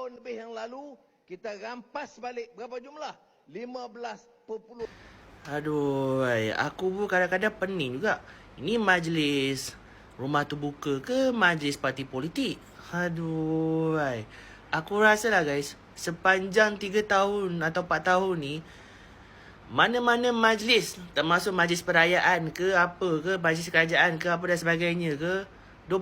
tahun lebih yang lalu, kita rampas balik berapa jumlah? 15. Aduh, aku pun kadang-kadang pening juga. Ini majlis rumah terbuka ke majlis parti politik? Aduh, aku rasa lah guys, sepanjang 3 tahun atau 4 tahun ni, mana-mana majlis, termasuk majlis perayaan ke apa ke, majlis kerajaan ke apa dan sebagainya ke,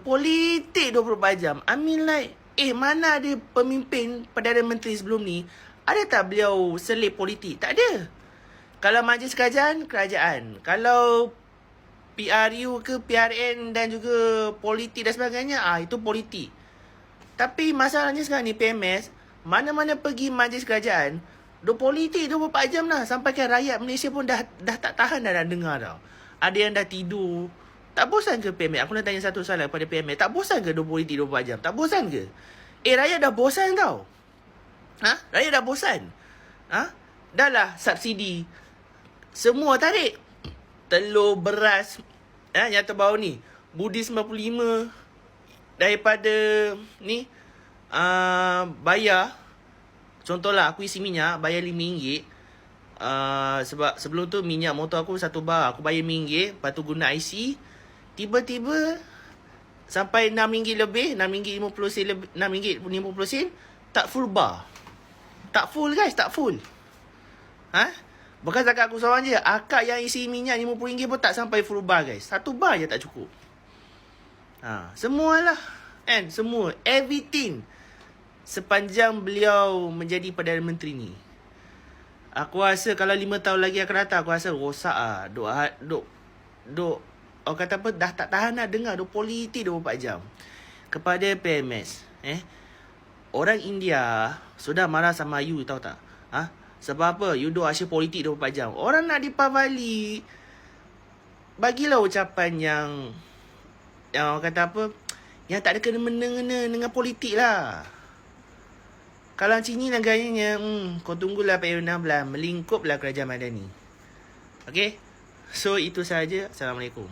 politik 24 jam. I mean like, mana ada pemimpin Perdana Menteri sebelum ni, ada tak beliau selip politik? Tak ada. Kalau majlis kerajaan, kerajaan. Kalau PRU ke PRN dan juga politik dan sebagainya, itu politik. Tapi masalahnya sekarang ni PMS, mana-mana pergi majlis kerajaan, politik 24 jam lah. Sampai kan rakyat Malaysia pun dah tak tahan dah nak dengar tau. Ada yang dah tidur. Tak bosan ke PMS? Aku nak tanya satu soalan kepada PMS. Tak bosan ke politik 24 jam? Tak bosan ke? Rakyat dah bosan tau. Rakyat dah bosan. Dah lah subsidi. Semua tarik. Telur, beras. Yang terbaru ni. Budi 95. Daripada ni. Bayar. Contohlah aku isi minyak. Bayar RM5. Sebab sebelum tu minyak motor aku 1 bar. Aku bayar RM5. Lepas tu guna IC. Tiba-tiba sampai RM6 lebih. RM6.50 lebih. RM6.50. Tak full bar. Tak full guys. Tak full. Bukan setakat aku seorang je. Akak yang isi minyak RM50 pun tak sampai full bar guys. 1 bar je tak cukup. Semualah. Semua. Everything. Sepanjang beliau menjadi Perdana Menteri ni. Aku rasa kalau 5 tahun lagi akan datang, aku rasa rosak lah. Orang kata apa, dah tak tahan nak dengar politik 24 jam. Kepada PMS. Orang India sudah marah sama you, tahu tak? Sebab apa? You duk asyik politik 24 jam. Orang nak dipavali. Bagilah ucapan yang orang kata apa, yang tak ada kena-mengena dengan politik lah. Kalau macam ni lah gayanya, kau tunggulah PU16 melingkuplah kerajaan Madani. Okay? So itu sahaja. Assalamualaikum.